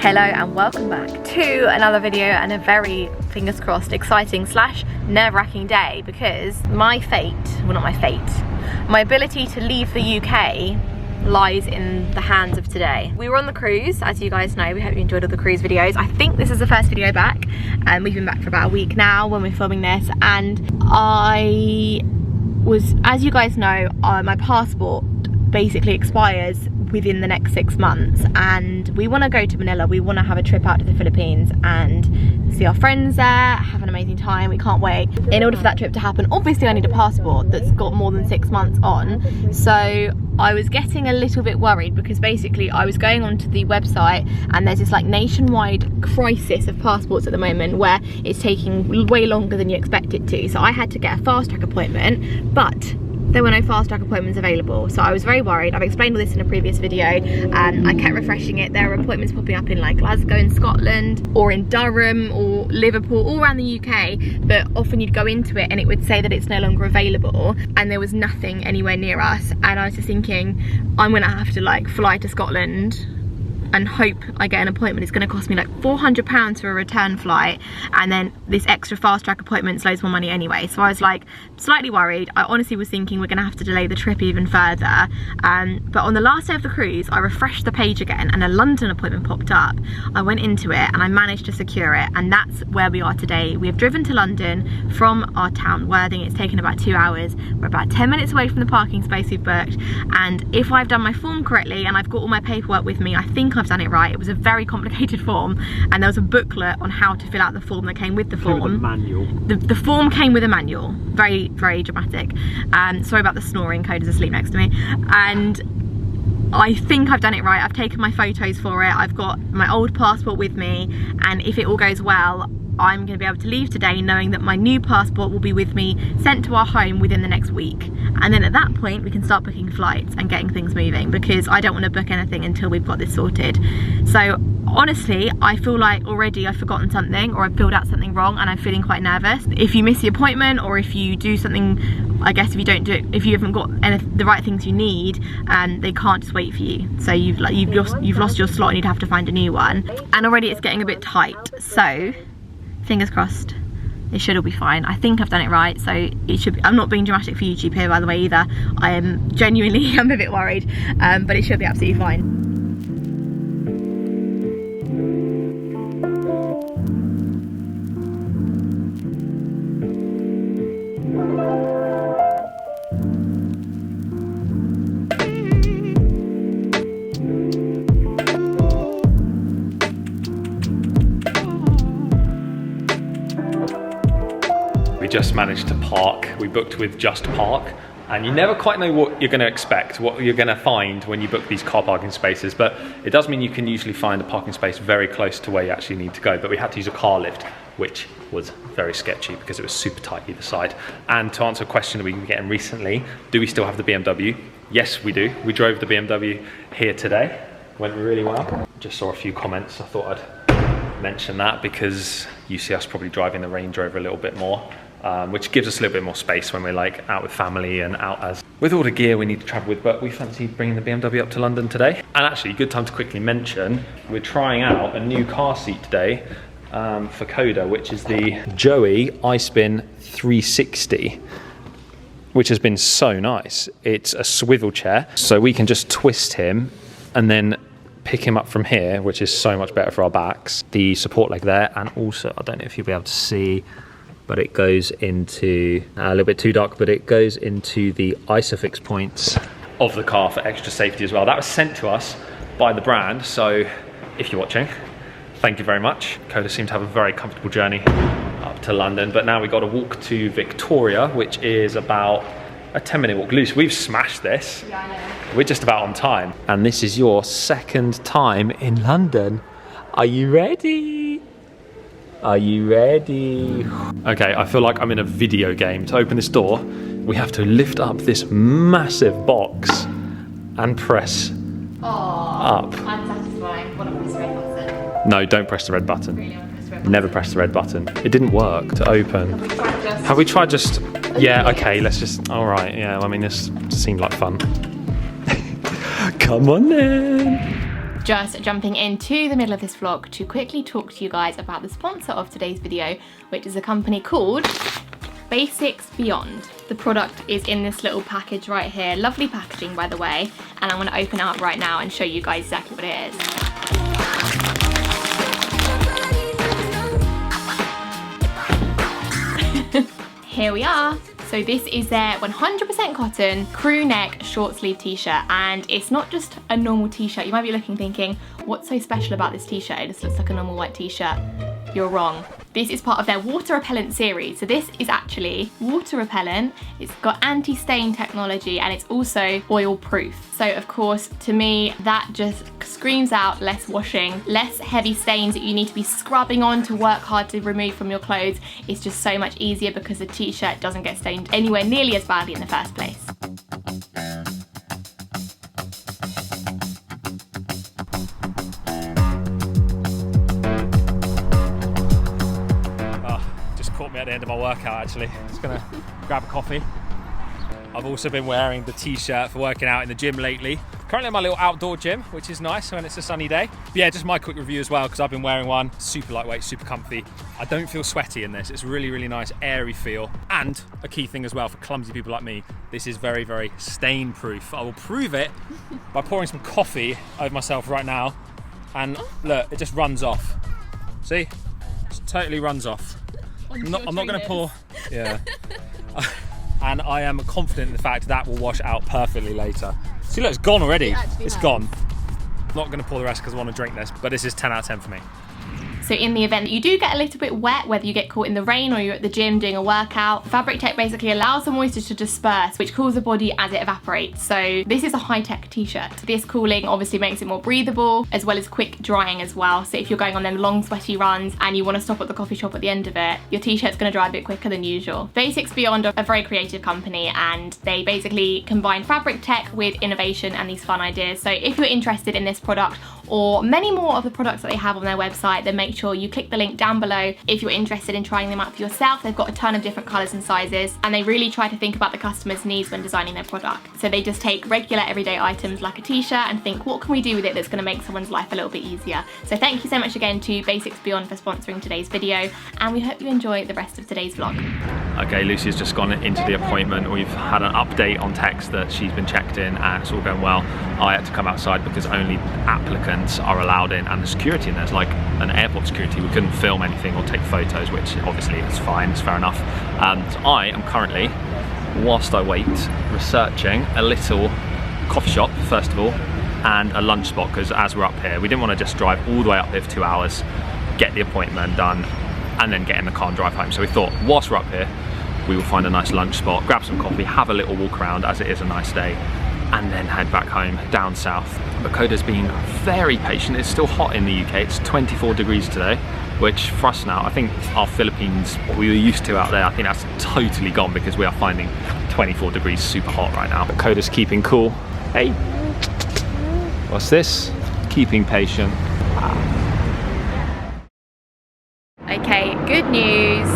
Hello and welcome back to another video and a very, fingers crossed, exciting slash nerve-wracking day, because my fate, well not my fate, my ability to leave the UK lies in the hands of today. We were on the cruise, as you guys know. We hope you enjoyed all the cruise videos. I think this is the first video back, and we've been back for about a week now when we're filming this, and I was, as you guys know, my passport basically expires within the next 6 months, and we want to go to Manila. We want to have a trip out to the Philippines and see our friends there, have an amazing time. We can't wait. In order for that trip to happen, obviously I need a passport that's got more than 6 months on. So I was getting a little bit worried, because basically I was going onto the website and there's this like nationwide crisis of passports at the moment where it's taking way longer than you expect it to. So I had to get a fast track appointment, but there were no fast track appointments available, so I was very worried. I've explained all this in a previous video, and I kept refreshing it. There were appointments popping up in like Glasgow in Scotland, or in Durham, or Liverpool, all around the UK, but often you'd go into it and it would say that it's no longer available, and there was nothing anywhere near us. And I was just thinking, I'm gonna have to like fly to Scotland and hope I get an appointment. It's going to cost me like £400 for a return flight, and then this extra fast track appointment's loads more money anyway. So I was like slightly worried. I honestly was thinking we're going to have to delay the trip even further, but on the last day of the cruise I refreshed the page again and a London appointment popped up. I went into it and I managed to secure it, and that's where we are today. We have driven to London from our town, Worthing. It's taken about 2 hours. We're about 10 minutes away from the parking space we've booked, and if I've done my form correctly and I've got all my paperwork with me, I think I've done it right. It was a very complicated form, and there was a booklet on how to fill out the form that came with the form. With a manual. The form came with a manual. Very, very dramatic. Sorry about the snoring. Coda's asleep next to me. And I think I've done it right. I've taken my photos for it. I've got my old passport with me, and if it all goes well, I'm going to be able to leave today knowing that my new passport will be with me, sent to our home within the next week. And then at that point we can start booking flights and getting things moving, because I don't want to book anything until we've got this sorted. So honestly, I feel like already I've forgotten something, or I've filled out something wrong, and I'm feeling quite nervous. If you miss the appointment, or if you do something, I guess if you don't do it, if you haven't got the right things you need, they can't just wait for you. So you've lost your slot and you'd have to find a new one. And already it's getting a bit tight. So fingers crossed, it should all be fine. I think I've done it right, so it should be. I'm not being dramatic for YouTube here, by the way, either. I am genuinely, I'm a bit worried, but it should be absolutely fine. Just managed to park. We booked with Just Park, and you never quite know what you're going to expect, what you're going to find when you book these car parking spaces, but it does mean you can usually find a parking space very close to where you actually need to go. But we had to use a car lift, which was very sketchy because it was super tight either side. And to answer a question that we've been getting recently, do we still have the BMW? Yes, we do. We drove the BMW here today. Went really well. Just saw a few comments. I thought I'd mention that because you see us probably driving the Range Rover a little bit more. Which gives us a little bit more space when we're like out with family and out as with all the gear we need to travel with. But we fancy bringing the BMW up to London today. And actually, good time to quickly mention, we're trying out a new car seat today for Coda, which is the Joey iSpin 360, which has been so nice. It's a swivel chair, so we can just twist him and then pick him up from here, which is so much better for our backs. The support leg there, and also, I don't know if you'll be able to see, but it goes into, a little bit too dark, but it goes into the ISOFIX points of the car for extra safety as well. That was sent to us by the brand, so if you're watching, thank you very much. Coda seemed to have a very comfortable journey up to London, but now we got to walk to Victoria, which is about a 10-minute walk. Luce, we've smashed this. Yeah, I know. We're just about on time. And this is your second time in London. Are you ready? Are you ready? Okay, I feel like I'm in a video game. To open this door, we have to lift up this massive box and press up. Unsatisfying. Want to press the red button? No, don't press the red button. Really want to press the red button? Never press the red button. It didn't work to open. Have we tried just... Yeah, okay, let's just... All right, yeah, I mean, this seemed like fun. Come on then. Just jumping into the middle of this vlog to quickly talk to you guys about the sponsor of today's video, which is a company called Basics Beyond. The product is in this little package right here. Lovely packaging, by the way, and I'm going to open it up right now and show you guys exactly what it is. Here we are. So this is their 100% cotton crew neck short sleeve t-shirt, and it's not just a normal t-shirt. You might be looking thinking, what's so special about this t-shirt? It just looks like a normal white t-shirt. You're wrong. This is part of their water repellent series. So this is actually water repellent. It's got anti-stain technology and it's also oil proof. So of course, to me, that just screams out less washing, less heavy stains that you need to be scrubbing on to work hard to remove from your clothes. It's just so much easier because the t-shirt doesn't get stained anywhere nearly as badly in the first place. Me at the end of my workout, actually. Just gonna grab a coffee. I've also been wearing the t-shirt for working out in the gym lately. Currently in my little outdoor gym, which is nice when it's a sunny day. But yeah, just my quick review as well, because I've been wearing one. Super lightweight, super comfy. I don't feel sweaty in this. It's really, really nice, airy feel. And a key thing as well for clumsy people like me, this is very, very stain proof. I will prove it by pouring some coffee over myself right now. And look, it just runs off. See? It just totally runs off. I'm not going to pour, yeah. And I am confident in the fact that will wash out perfectly later. See, look, it's gone already. It's gone. I'm not going to pour the rest because I want to drink this, but this is 10 out of 10 for me. So in the event that you do get a little bit wet, whether you get caught in the rain or you're at the gym doing a workout, Fabric Tech basically allows the moisture to disperse, which cools the body as it evaporates. So this is a high-tech t-shirt. This cooling obviously makes it more breathable, as well as quick drying as well. So if you're going on them long sweaty runs and you want to stop at the coffee shop at the end of it, your t-shirt's going to dry a bit quicker than usual. Basics Beyond are a very creative company, and they basically combine Fabric Tech with innovation and these fun ideas. So if you're interested in this product or many more of the products that they have on their website, then make sure you click the link down below if you're interested in trying them out for yourself. They've got a ton of different colours and sizes, and they really try to think about the customer's needs when designing their product. So they just take regular everyday items like a t-shirt and think, what can we do with it that's going to make someone's life a little bit easier? So thank you so much again to Basics Beyond for sponsoring today's video, and we hope you enjoy the rest of today's vlog. Okay, Lucy's just gone into the appointment. We've had an update on text that she's been checked in and it's all going well. I had to come outside because only applicants are allowed in, and the security in there's like an airport security. We couldn't film anything or take photos, which obviously is fine, it's fair enough. So I am currently, whilst I wait, researching a little coffee shop, first of all, and a lunch spot, because as we're up here, we didn't want to just drive all the way up here for 2 hours, get the appointment done, and then get in the car and drive home. So we thought, whilst we're up here, we will find a nice lunch spot, grab some coffee, have a little walk around as it is a nice day, and then head back home down south. But Coda's been very patient. It's still hot in the UK. It's 24 degrees today, which for us now, I think our Philippines, what we were used to out there, I think that's totally gone because we are finding 24 degrees super hot right now. But Coda's keeping cool. Hey, what's this? Keeping patient. Okay, good news.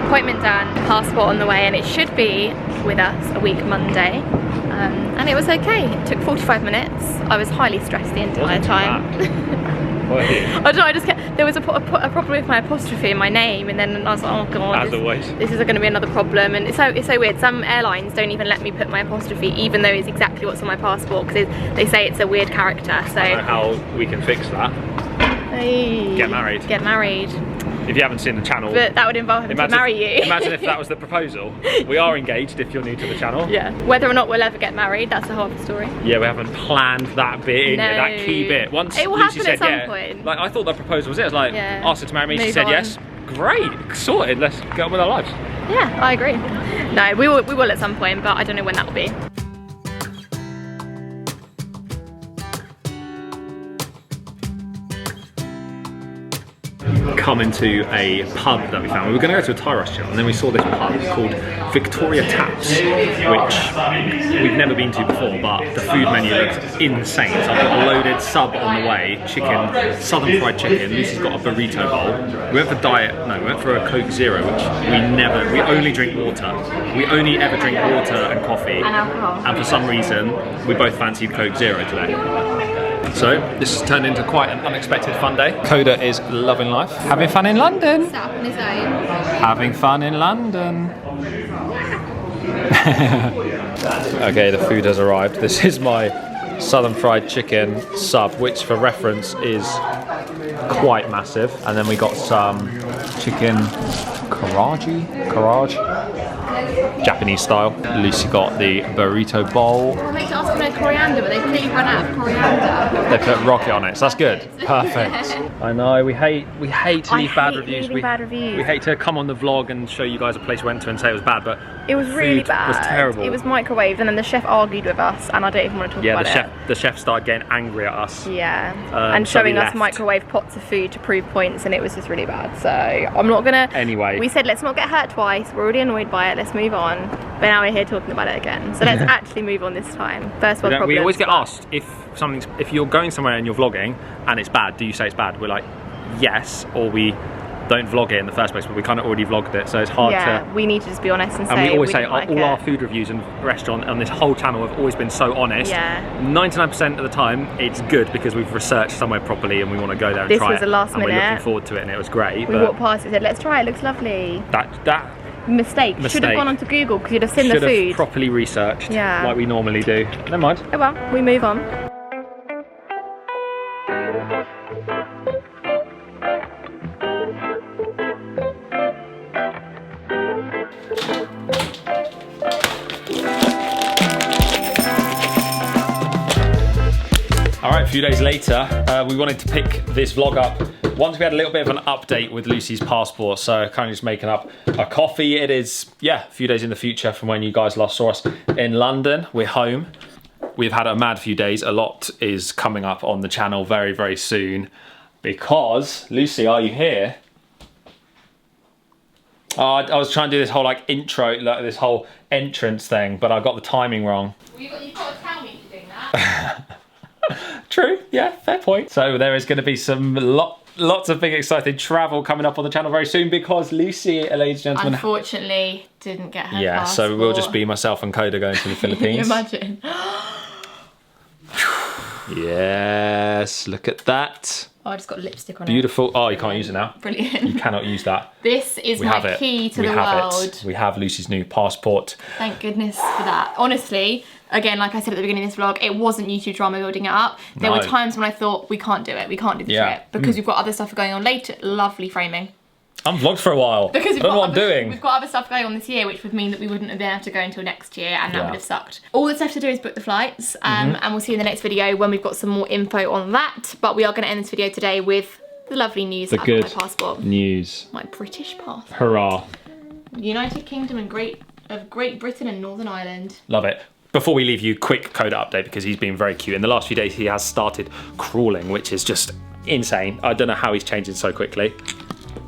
Appointment done, passport on the way, and it should be with us a week Monday. And it was okay. It took 45 minutes. I was highly stressed the entire time. I don't know, I just kept, there was a problem with my apostrophe in my name, and then I was like, oh god, this is going to be another problem. And it's so weird. Some airlines don't even let me put my apostrophe, even though it's exactly what's on my passport, because they say it's a weird character. So I don't know how we can fix that. Hey, get married. Get married. If you haven't seen the channel, but that would involve him to marry you. Imagine if that was the proposal. We are engaged if you're new to the channel. Yeah. Whether or not we'll ever get married, that's a whole story. Yeah, we haven't planned that bit in yet, that key bit. Once it will Lucy happen said at some point. Like I thought the proposal was it. I was like, asked her to marry me. She said yes. Great, sorted. Let's get on with our lives. Yeah, I agree. No, we will at some point, but I don't know when that will be. Come into a pub that we found. We were going to go to a Thai restaurant, and then we saw this pub called Victoria Taps, which we've never been to before, but the food menu looked insane. So I've got a loaded sub on the way, chicken, southern fried chicken. Lucy's got a burrito bowl. We went for we went for a Coke Zero, which we only drink water. We only ever drink water and coffee. And alcohol. And for some reason, we both fancied Coke Zero today. So this has turned into quite an unexpected fun day. Coda is loving life. Having fun in London. Sat up on his own. Having fun in London. Okay, the food has arrived. This is my southern fried chicken sub, which for reference is quite massive. And then we got some chicken karaage, Japanese style. Lucy got the burrito bowl. I meant to ask for no coriander, but they've clearly run out of coriander. They put rocket on it, so that's good. Perfect. I know, we hate to leave bad reviews. Bad reviews. We hate to come on the vlog and show you guys a place we went to and say it was bad, but it was really bad. It was terrible. It was microwaved, and then the chef argued with us, and I don't even want to talk about it. Yeah, the chef started getting angry at us. Yeah, and so showing we us left. microwave pots of food to prove points, and it was just really bad. So I'm not gonna. Anyway, we said let's not get hurt twice. We're already annoyed by it. Let's move on. But now we're here talking about it again. So let's actually move on this time. First world problems. We always get asked if you're going somewhere and you're vlogging and it's bad, do you say it's bad? We're like, yes, or we don't vlog it in the first place, but we kind of already vlogged it, so it's hard to. We need to just be honest and say. And we always say like all our food reviews and restaurant on this whole channel have always been so honest. Yeah. 99% of the time, it's good because we've researched somewhere properly and we want to go there and this try it. was the last and minute. we're looking forward to it, and it was great. We walked past it and said, let's try it. Looks lovely. That Mistake. Should have gone onto Google because you'd have seen the food. Should have properly researched, like we normally do. Never mind. Oh well, we move on. Alright, a few days later, we wanted to pick this vlog up once we had a little bit of an update with Lucy's passport, so kind of just making up a coffee. It is, a few days in the future from when you guys last saw us in London. We're home. We've had a mad few days. A lot is coming up on the channel very, very soon because, Lucy, are you here? Oh, I was trying to do this whole intro, this whole entrance thing, but I got the timing wrong. Well, you've got to tell me you're doing that. True, yeah, fair point. So there is going to be some lots of big exciting travel coming up on the channel very soon because Lucy, ladies and gentlemen, unfortunately didn't get her passport. So we'll just be myself and Coda going to the Philippines. Can you imagine? Yes, look at that. Oh, I just got lipstick on Beautiful. Oh, you can't use it now. Brilliant. You cannot use that. This is my key to the world. We have Lucy's new passport. Thank goodness for that. Honestly, again, like I said at the beginning of this vlog, it wasn't YouTube drama building it up. There were times when I thought, we can't do it. We can't do the trip because we've got other stuff going on later. Lovely framing. I'm vlogged for a while. Because I don't know what I'm doing. We've got other stuff going on this year, which would mean that we wouldn't have been able to go until next year, and that would have sucked. All that's left to do is book the flights, and we'll see you in the next video when we've got some more info on that. But we are going to end this video today with the lovely news that I've got my passport. News. My British passport. Hurrah. United Kingdom and Great Britain and Northern Ireland. Love it. Before we leave you, quick Coda update because he's been very cute. In the last few days, he has started crawling, which is just insane. I don't know how he's changing so quickly.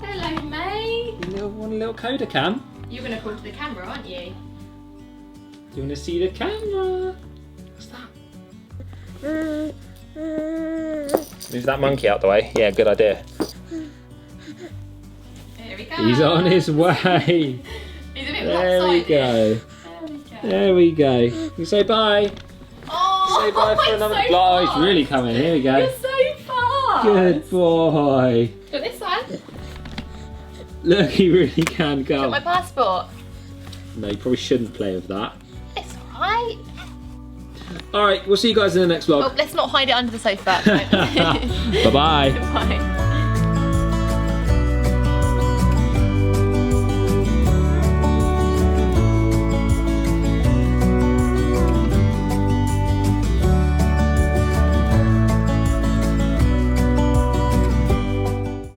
Hello, mate. One little Coda cam. You're going to call to the camera, aren't you? You want to see the camera? What's that? Move that monkey out the way. Yeah, good idea. There we go. He's on his way. He's a bit there we go. There we go. You say bye. Oh, say bye for another. So oh, he's really coming. Here we go. You're so fast. Good boy. Look this side. Look, he really can go. Got my passport. No, you probably shouldn't play with that. It's alright. Alright, we'll see you guys in the next vlog. Oh, let's not hide it under the sofa. Bye-bye. Bye.